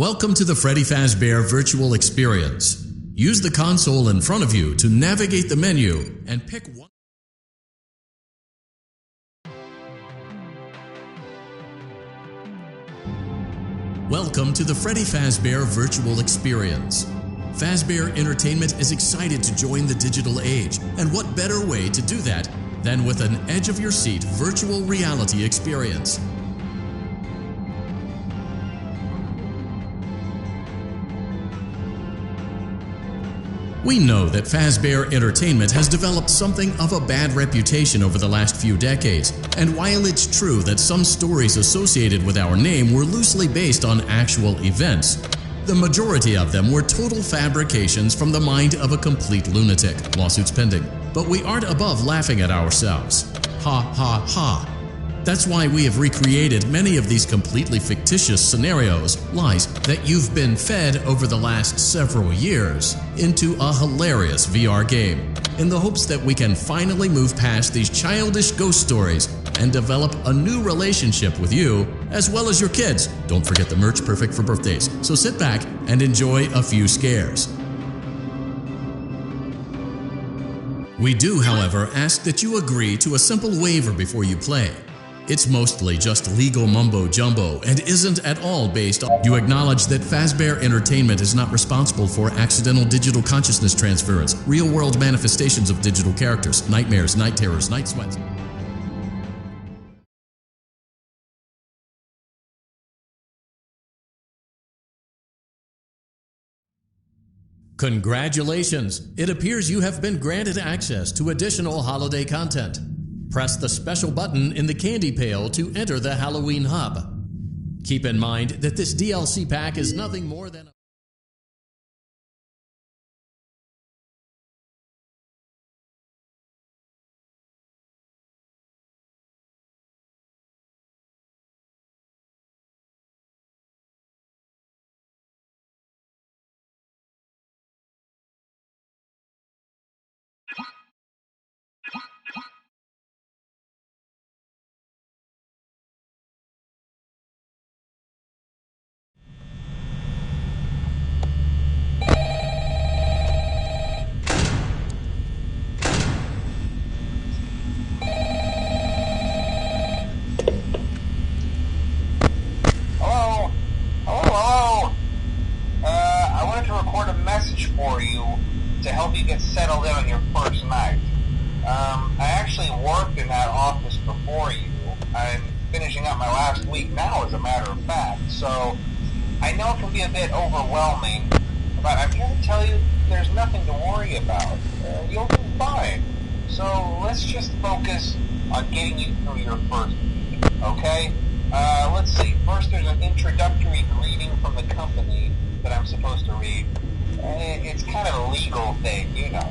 Welcome to the Freddy Fazbear virtual experience. Use the console in front of you to navigate the menu and pick one. Welcome to the Freddy Fazbear virtual experience. Fazbear Entertainment is excited to join the digital age, and what better way to do that than with an edge-of-your-seat virtual reality experience. We know that Fazbear Entertainment has developed something of a bad reputation over the last few decades, and while it's true that some stories associated with our name were loosely based on actual events, the majority of them were total fabrications from the mind of a complete lunatic, lawsuits pending. But we aren't above laughing at ourselves. Ha ha ha. That's why we have recreated many of these completely fictitious scenarios, lies that you've been fed over the last several years, into a hilarious VR game, in the hopes that we can finally move past these childish ghost stories and develop a new relationship with you, as well as your kids. Don't forget the merch perfect for birthdays, so sit back and enjoy a few scares. We do, however, ask that you agree to a simple waiver before you play. It's mostly just legal mumbo-jumbo and isn't at all based on... You acknowledge that Fazbear Entertainment is not responsible for accidental digital consciousness transference, real-world manifestations of digital characters, nightmares, night terrors, night sweats. Congratulations! It appears you have been granted access to additional holiday content. Press the special button in the candy pail to enter the Halloween hub. Keep in mind that this DLC pack is nothing more than a... for you to help you get settled in on your first night. I actually worked in that office before you. I'm finishing up my last week now, as a matter of fact, so I know it can be a bit overwhelming, but I'm here to tell you there's nothing to worry about. You'll do fine. So let's just focus on getting you through your first week, okay? Let's see. First, there's an introductory greeting from the company that I'm supposed to read. It's kind of a legal thing, you know.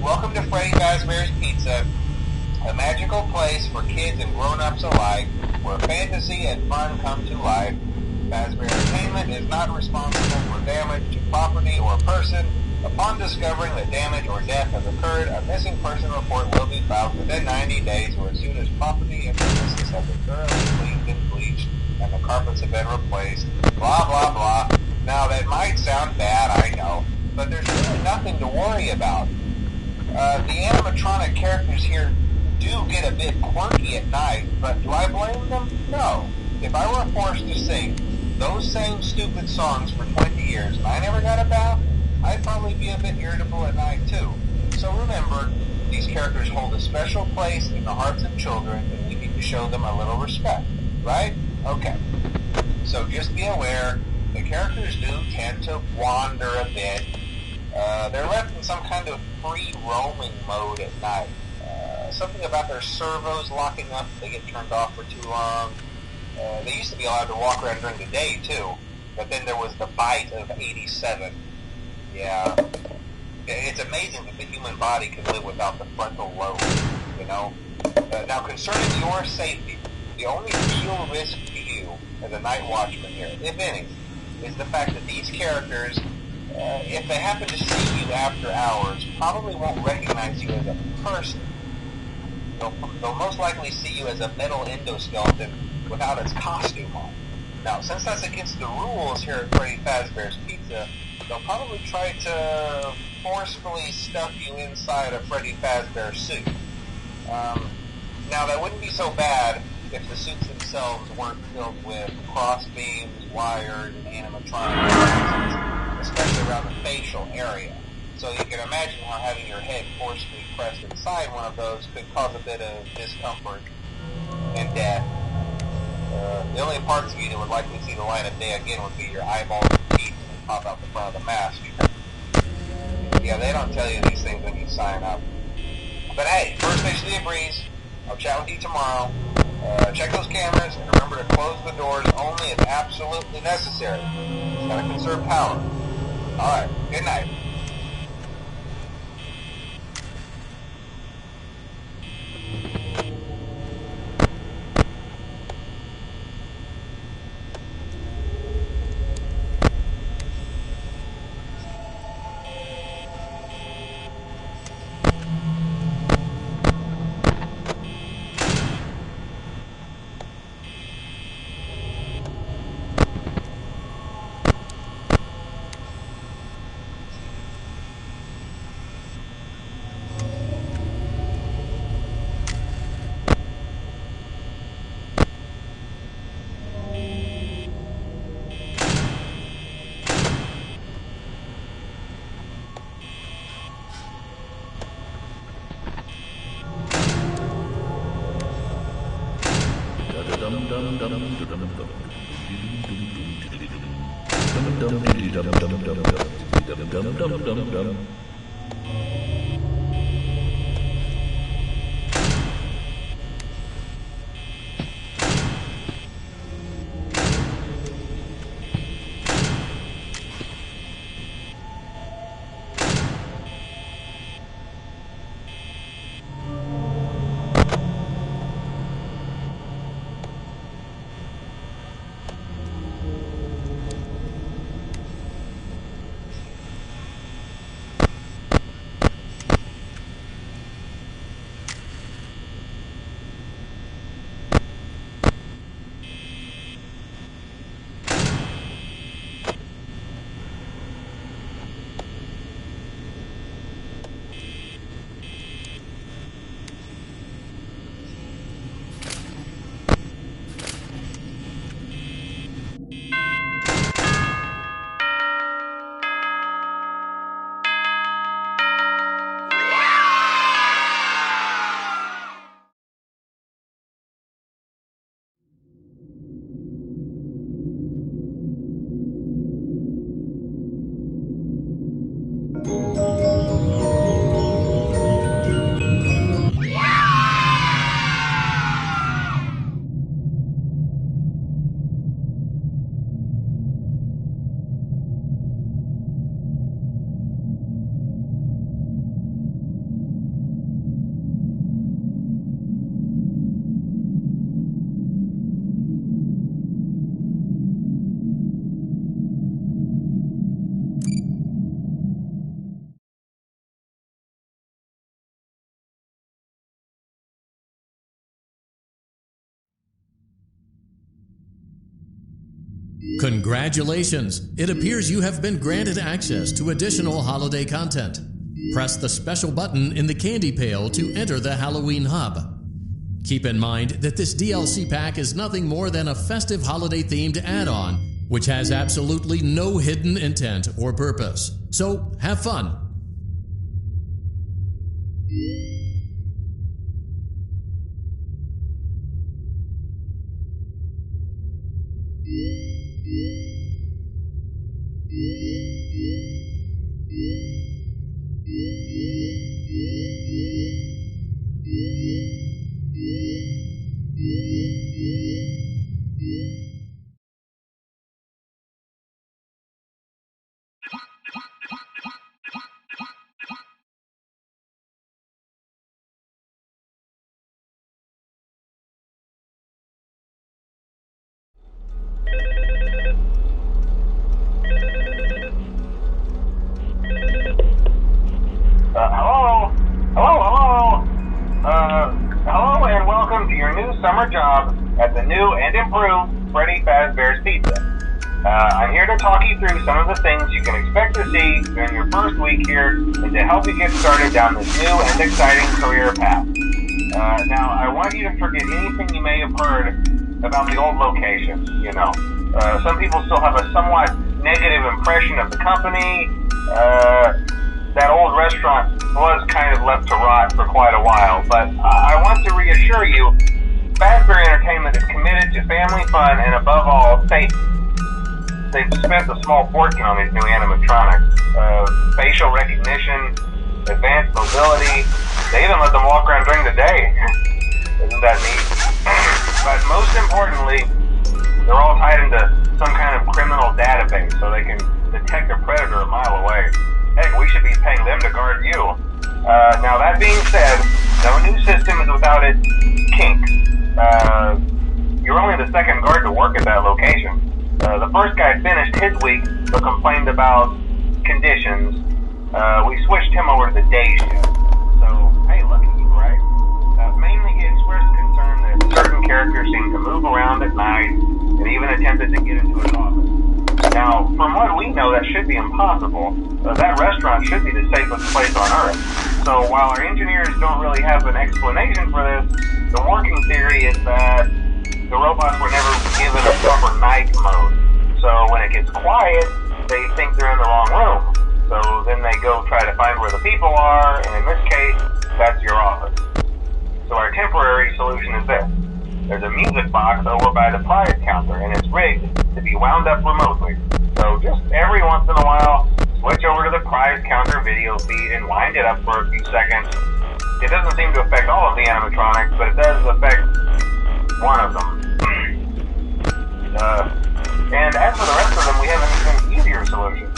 Welcome to Freddy Fazbear's Pizza, a magical place for kids and grown-ups alike, where fantasy and fun come to life. Fazbear Entertainment is not responsible for damage to property or person. Upon discovering that damage or death has occurred, a missing person report will be filed within 90 days or as soon as property and businesses have been thoroughly cleaned and bleached and the carpets have been replaced. Blah, blah, blah. Now, that might sound bad, I know, but there's really nothing to worry about. The animatronic characters here do get a bit quirky at night, but do I blame them? No. If I were forced to sing those same stupid songs for 20 years and I never got a bath, I'd probably be a bit irritable at night too. So remember, these characters hold a special place in the hearts of children, and we need to show them a little respect, right? Okay. So just be aware, the characters do tend to wander a bit. They're left in some kind of free roaming mode at night. Something about their servos locking up if they get turned off for too long. They used to be allowed to walk around during the day too, but then there was the bite of 87. Yeah. It's amazing that the human body can live without the frontal lobe, you know? Now, concerning your safety, the only real risk to you as a night watchman here, if any, is the fact that these characters, if they happen to see you after hours, probably won't recognize you as a person. They'll most likely see you as a metal endoskeleton without its costume on. Now, since that's against the rules here at Freddy Fazbear's Pizza, they'll probably try to forcefully stuff you inside a Freddy Fazbear suit. Now, that wouldn't be so bad if the suits themselves weren't filled with cross beams, wires, and animatronics, especially around the facial area. So you can imagine how having your head forcefully pressed inside one of those could cause a bit of discomfort and death. The only parts of you that would likely see the light of day again would be your eyeballs and teeth that pop out the front of the mask. Yeah, they don't tell you these things when you sign up. But hey, first mission of the breeze. I'll chat with you tomorrow. Check those cameras and remember to close the doors only if absolutely necessary. Gotta conserve power. Alright, good night. Congratulations! It appears you have been granted access to additional holiday content. Press the special button in the candy pail to enter the Halloween hub. Keep in mind that this DLC pack is nothing more than a festive holiday-themed add-on, which has absolutely no hidden intent or purpose. So, have fun! Hello and welcome to your new summer job at the new and improved Freddy Fazbear's Pizza. I'm here to talk you through some of the things you can expect to see during your first week here and to help you get started down this new and exciting career path. Now, I want you to forget anything you may have heard about the old location, some people still have a somewhat negative impression of the company. That old restaurant was kind of left to rot for quite a while, but I want to reassure you, Fazbear Entertainment is committed to family fun and above all, safety. They've spent a small fortune on these new animatronics. Facial recognition, advanced mobility, they even let them walk around during the day. Isn't that neat? But most importantly, they're all tied into some kind of criminal database so they can detect a predator a mile away. Heck, we should be paying them to guard you. Now that being said, no new system is without its kinks. You're only the second guard to work at that location. The first guy finished his week but complained about conditions. We switched him over to the day shift. So, hey, look at you, right? Mainly he expressed concern that certain characters seemed to move around at night and even attempted to get into his office. Now, from what we know, that should be impossible. That restaurant should be the safest place on Earth. So while our engineers don't really have an explanation for this, the working theory is that the robots were never given a proper night mode. So when it gets quiet, they think they're in the wrong room. So then they go try to find where the people are, and in this case, that's your office. So our temporary solution is this. There's a music box over by the prize counter, and it's rigged to be wound up remotely. So just every once in a while, switch over to the prize counter video feed and wind it up for a few seconds. It doesn't seem to affect all of the animatronics, but it does affect one of them. And as for the rest of them, we have an even easier solution.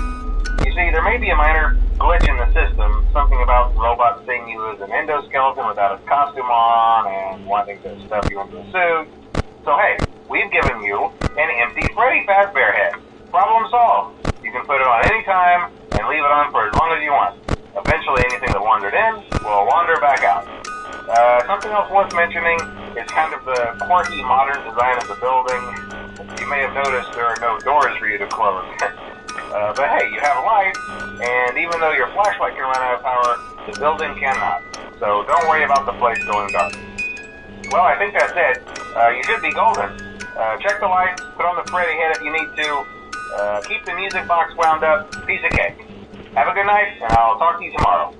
You see, there may be a minor glitch in the system, something about robots seeing you as an endoskeleton without a costume on and wanting to stuff you into a suit. So hey, we've given you an empty Freddy Fazbear head. Problem solved. You can put it on any time and leave it on for as long as you want. Eventually anything that wandered in will wander back out. Something else worth mentioning is kind of the quirky modern design of the building. You may have noticed there are no doors for you to close. But hey, you have a light, and even though your flashlight can run out of power, the building cannot. So don't worry about the place going dark. Well, I think that's it. You should be golden. Check the lights, put on the Freddy head if you need to. Keep the music box wound up. Piece of cake. Have a good night, and I'll talk to you tomorrow.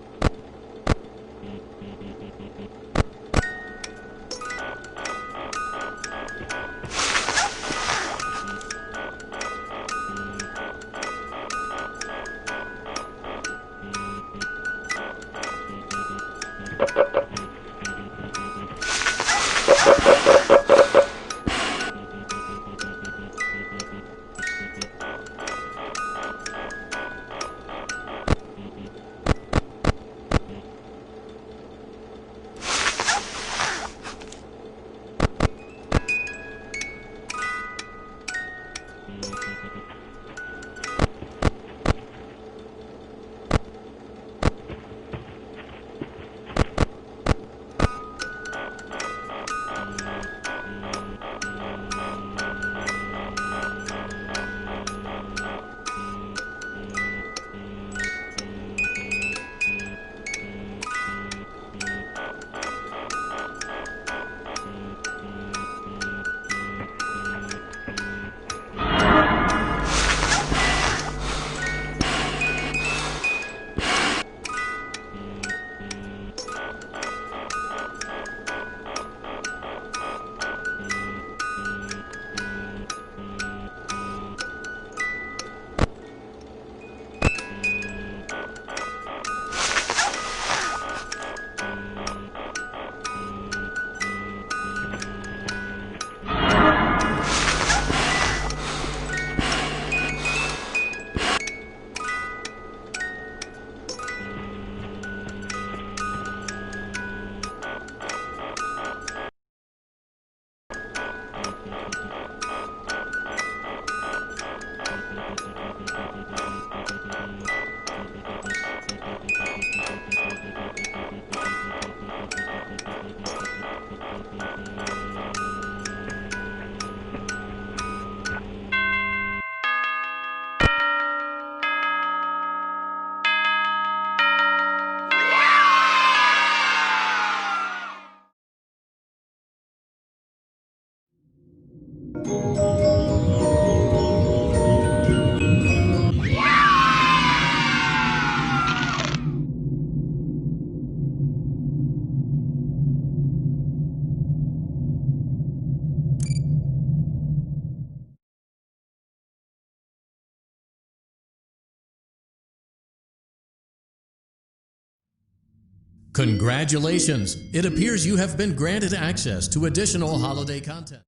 Congratulations! It appears you have been granted access to additional holiday content.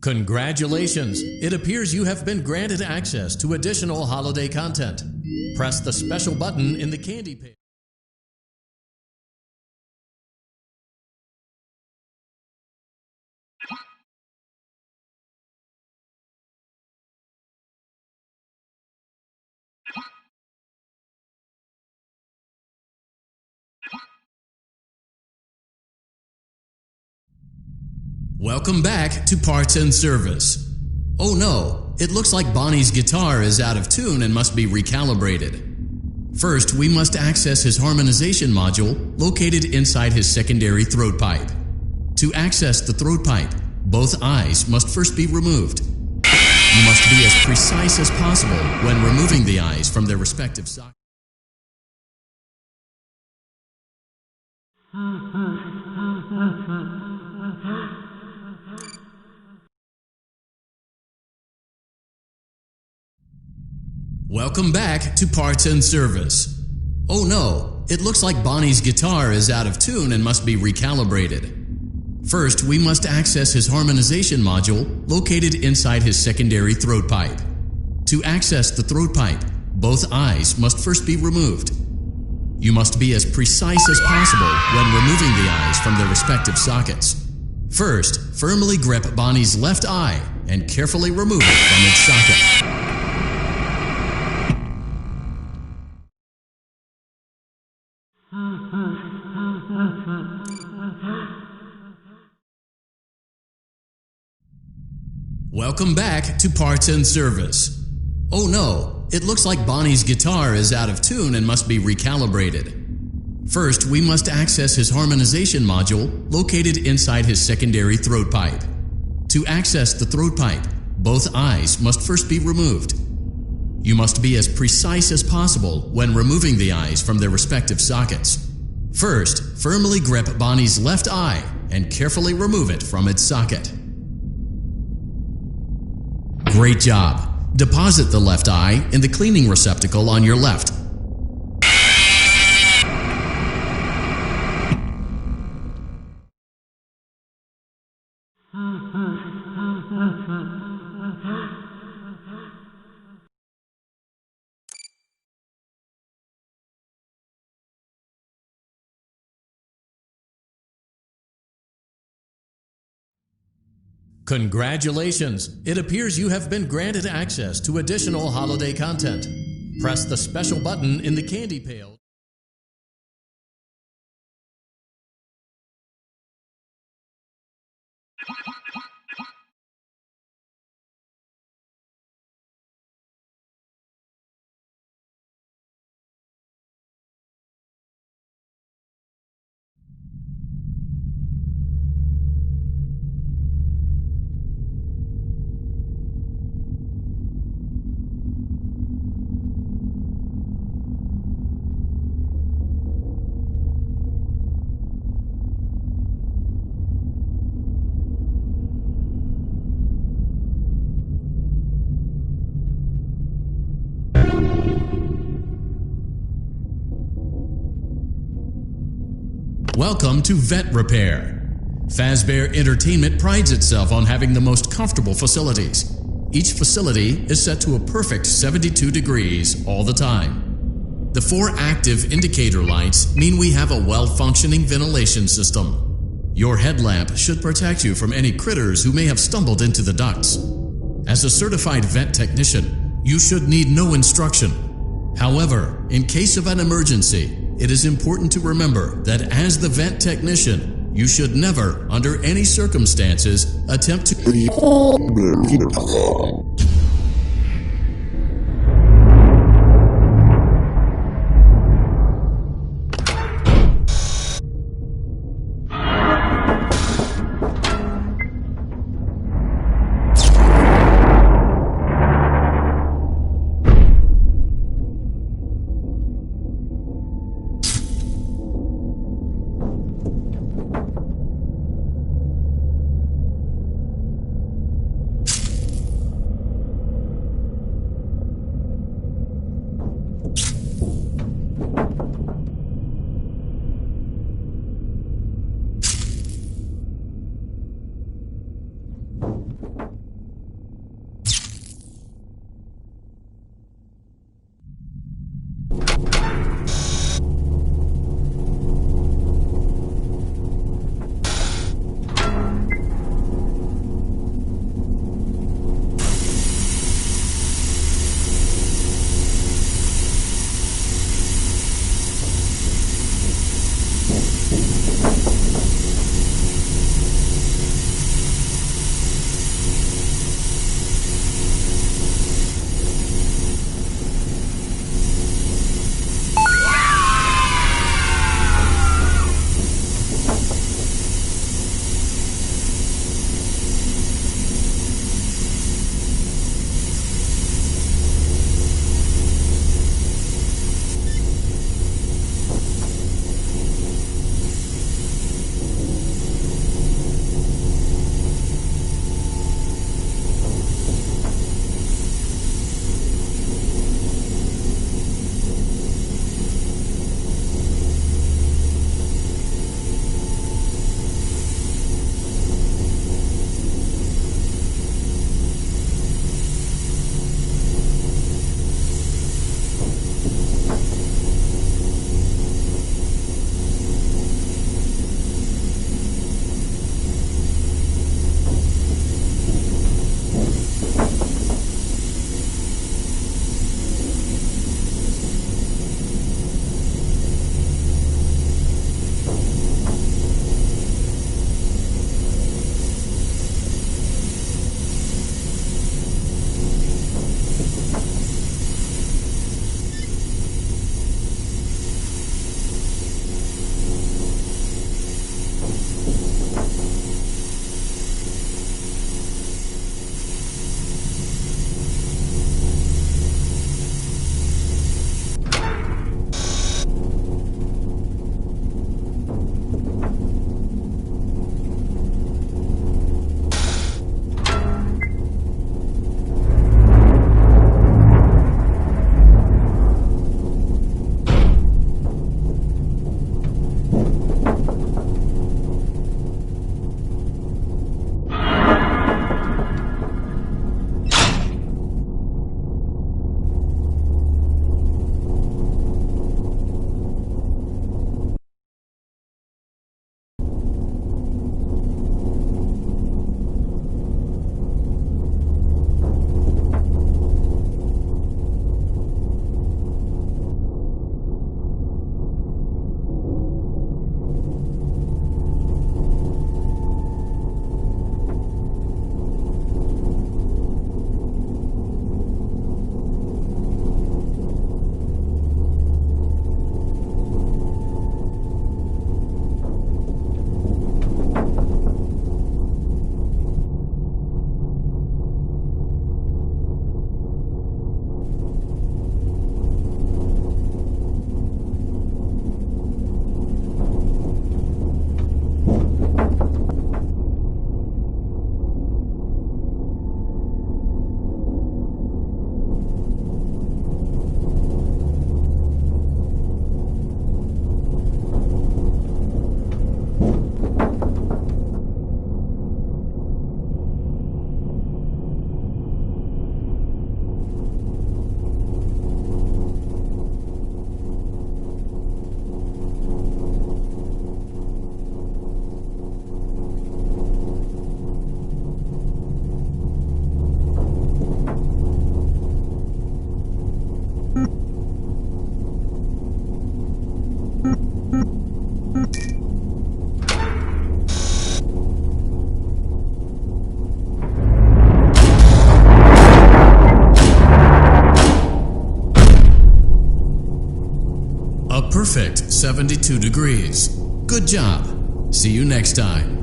Congratulations! It appears you have been granted access to additional holiday content. Press the special button in the candy pane. Welcome back to Parts and Service. Oh no, it looks like Bonnie's guitar is out of tune and must be recalibrated. First, we must access his harmonization module located inside his secondary throat pipe. To access the throat pipe, both eyes must first be removed. You must be as precise as possible when removing the eyes from their respective sockets. Welcome back to Parts and Service. Oh no, it looks like Bonnie's guitar is out of tune and must be recalibrated. First, we must access his harmonization module located inside his secondary throat pipe. To access the throat pipe, both eyes must first be removed. You must be as precise as possible when removing the eyes from their respective sockets. First, firmly grip Bonnie's left eye and carefully remove it from its socket. Welcome back to Parts and Service. Oh no, it looks like Bonnie's guitar is out of tune and must be recalibrated. First, we must access his harmonization module located inside his secondary throat pipe. To access the throat pipe, both eyes must first be removed. You must be as precise as possible when removing the eyes from their respective sockets. First, firmly grip Bonnie's left eye and carefully remove it from its socket. Great job! Deposit the left eye in the cleaning receptacle on your left. Congratulations! It appears you have been granted access to additional holiday content. Press the special button in the candy pail. Welcome to Vet Repair. Fazbear Entertainment prides itself on having the most comfortable facilities. Each facility is set to a perfect 72 degrees all the time. The 4 active indicator lights mean we have a well-functioning ventilation system. Your headlamp should protect you from any critters who may have stumbled into the ducts. As a certified vet technician, you should need no instruction. However, in case of an emergency, it is important to remember that as the vent technician, you should never, under any circumstances, attempt to A perfect 72 degrees. Good job. See you next time.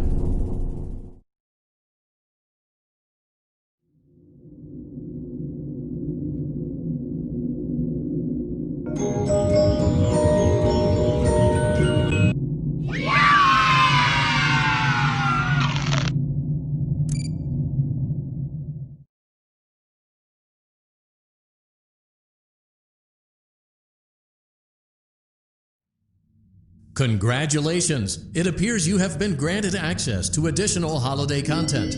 Congratulations! It appears you have been granted access to additional holiday content.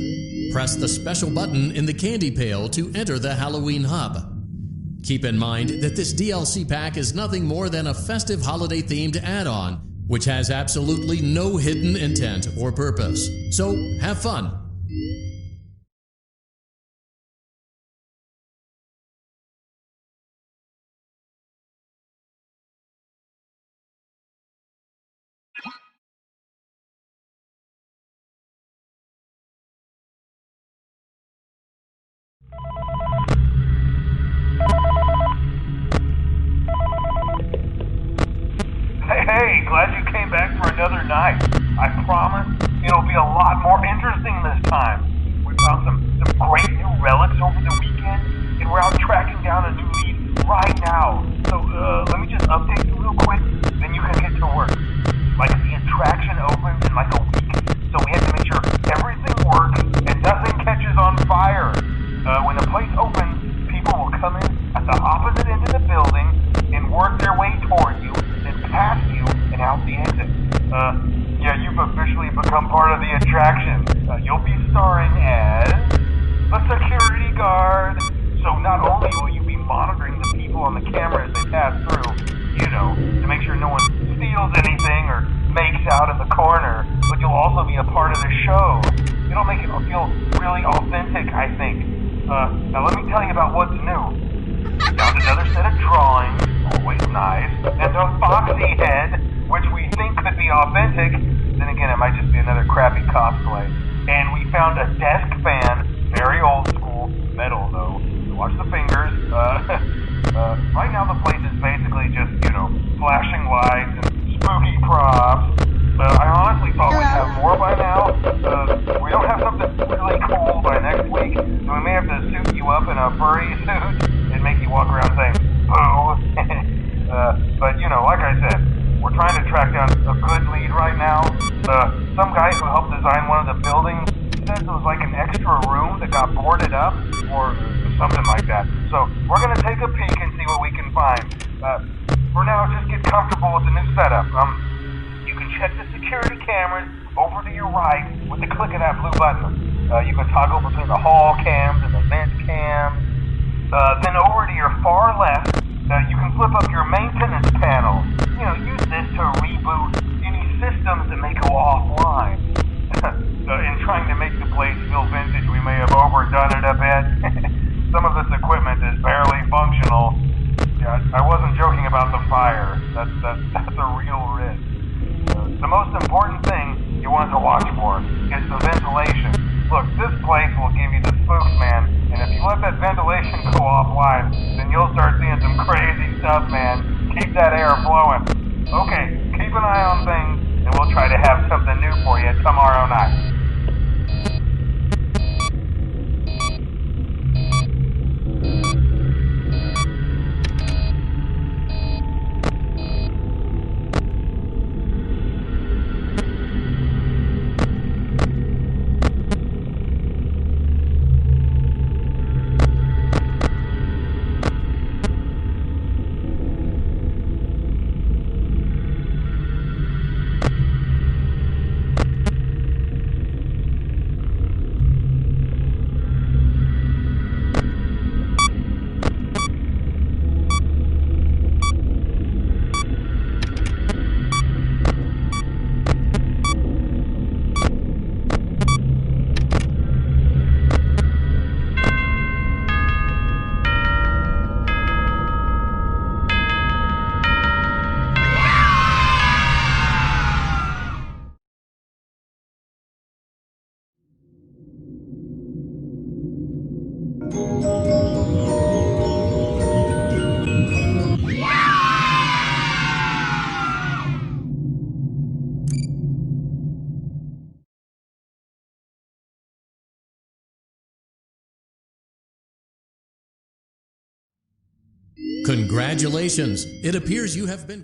Press the special button in the candy pail to enter the Halloween hub. Keep in mind that this DLC pack is nothing more than a festive holiday-themed add-on, which has absolutely no hidden intent or purpose. So, have fun! Hey, glad you came back for another night. I promise it'll be a lot more interesting this time. We found some great new relics over the weekend, and we're out tracking down a new lead right now. So, let me just update you real quick, then you can get to work. Like, the attraction opens in like a week, so we have to make sure everything works and nothing catches on fire. When the place opens, people will come in at the opposite end of the building and work their way toward you, then past you and out the exit. Yeah, you've officially become part of the attraction. You'll be starring as a security guard. So not only will you be monitoring the people on the camera as they pass through, you know, to make sure no one steals anything or makes out in the corner, but you'll also be a part of the show. It'll make it feel really authentic, I think. Now let me tell you about what's new. We found another set of drawings, always nice, and a foxy head, which we think could be authentic. Then again, it might just be another crappy cosplay. And we found a desk fan, very old school, metal though. So watch the fingers. Right now the place is basically just, you know, flashing lights and spooky props. I honestly thought we'd have more by now. We don't have something really cool by next week, so we may have to suit you up in a furry suit and make you walk around saying, boo. But, you know, like I said, we're trying to track down a good lead right now. Some guy who helped design one of the buildings says it was like an extra room that got boarded up, or something like that. So, we're going to take a peek and see what we can find. For now, just get comfortable with the new setup. You can check the security cameras over to your right with the click of that blue button. You can toggle between the hall cams and the vent cams. Then over to your far left, you can flip up your maintenance panel. You know, use this to reboot any systems that may go offline. In trying to make the place feel vintage, we may have overdone it a bit. Some of this equipment is barely functional. Yeah, I wasn't joking about the fire. That's a real risk. The most important thing you want to watch for is the ventilation. Look, this place will give you the spooks, man, and if you let that ventilation go offline, then you'll start seeing some crazy stuff, man. Keep that air flowing. Okay, keep an eye on things, and we'll try to have something new for you tomorrow night. Congratulations! It appears you have been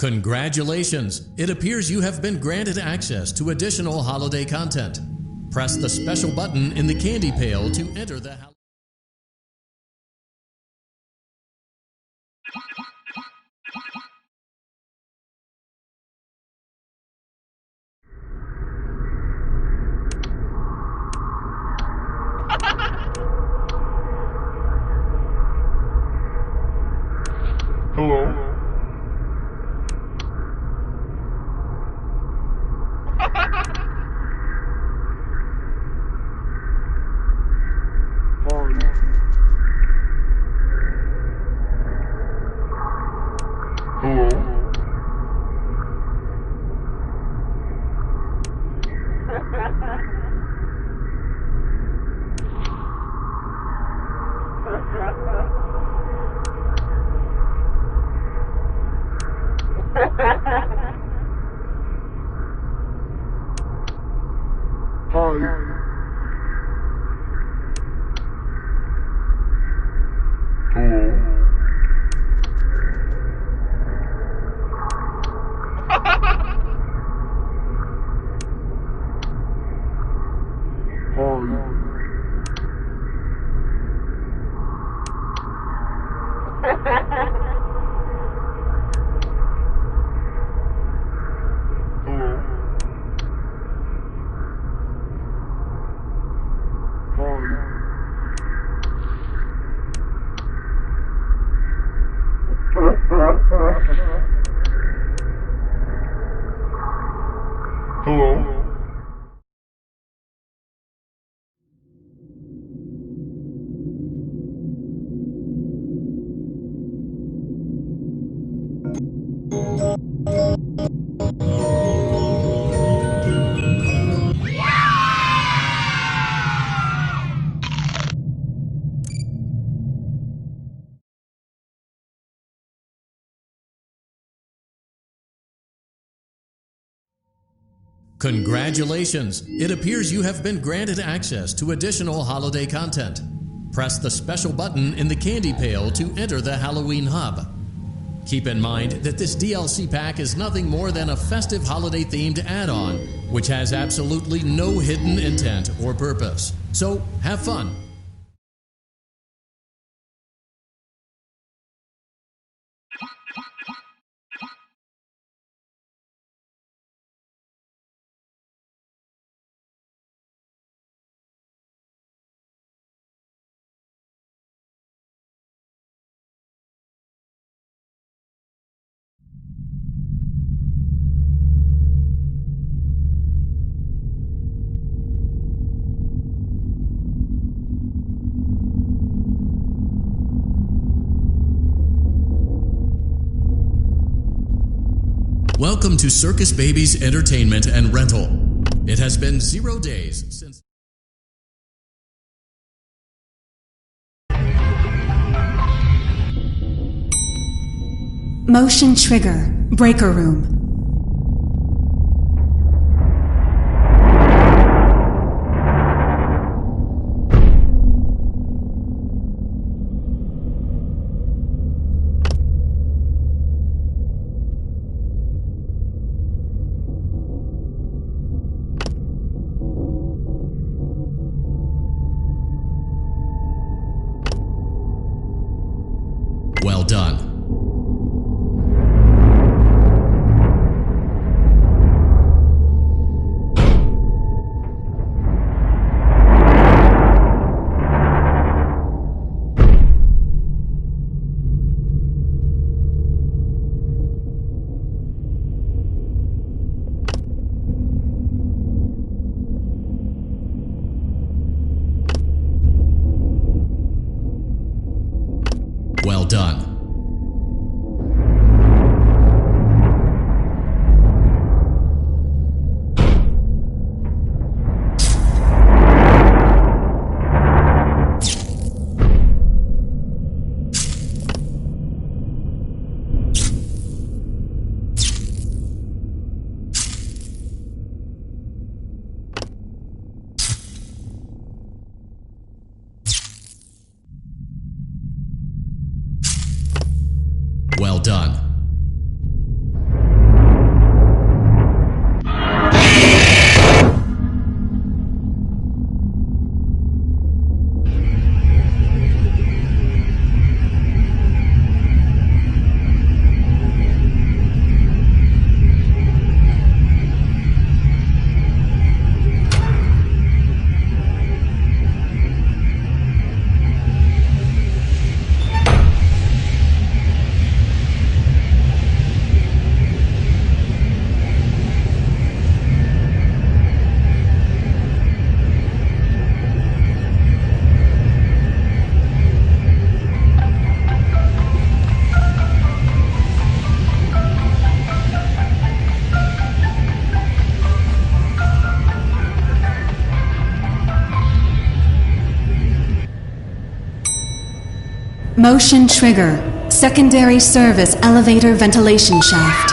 Congratulations! It appears you have been granted access to additional holiday content. Press the special button in the candy pail to enter the Hello? Hello? Congratulations! It appears you have been granted access to additional holiday content. Press the special button in the candy pail to enter the Halloween hub. Keep in mind that this DLC pack is nothing more than a festive holiday-themed add-on, which has absolutely no hidden intent or purpose. So, have fun! Welcome to Circus Baby's Entertainment and Rental. It has been 0 days since... Motion trigger. Breaker room. Well done. Well done. Well done. Motion trigger. Secondary service elevator ventilation shaft.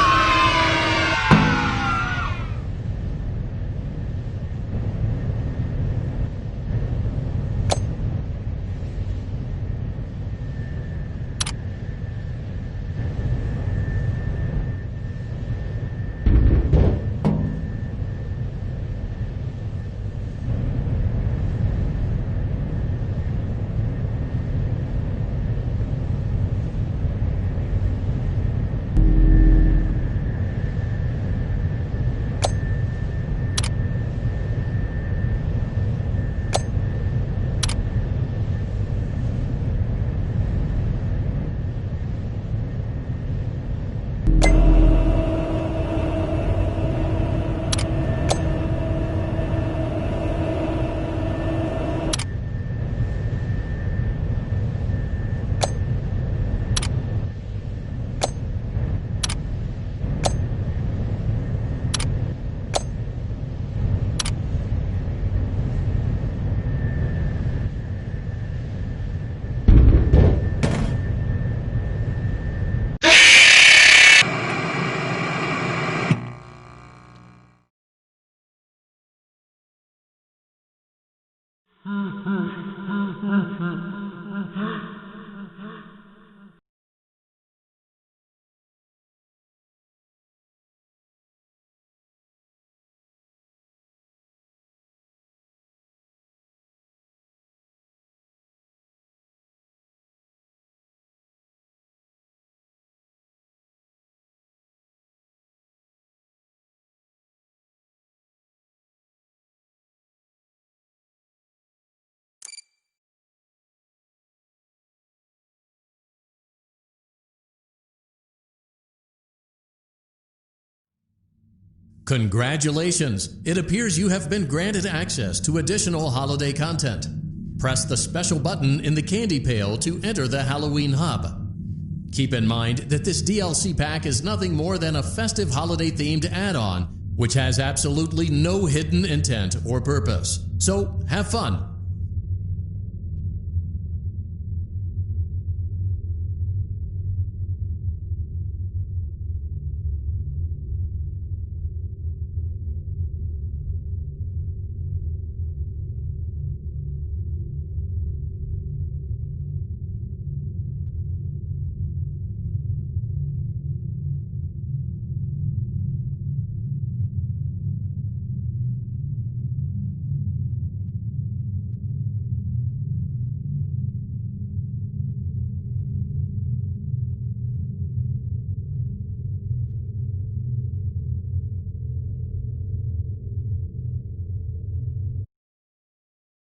Congratulations! It appears you have been granted access to additional holiday content. Press the special button in the candy pail to enter the Halloween hub. Keep in mind that this DLC pack is nothing more than a festive holiday-themed add-on, which has absolutely no hidden intent or purpose. So have fun!